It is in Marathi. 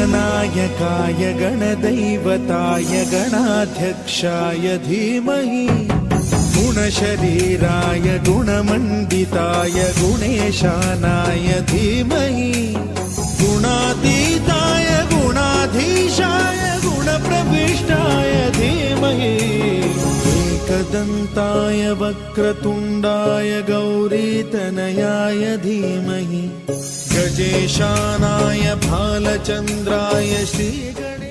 गणनायकाय गणदैवताय गणाध्यक्षाय धीमहि गुणशरीराय गुणमण्डिताय गुणेशानाय धीमहि गुणातीताय गुणाधीशाय गुणप्रविष्टाय धीमहि एकदन्ताय वक्रतुण्डाय गौरीतनयाय धीमहि गजेशानाय भालचन्द्राय श्रीगणेशाय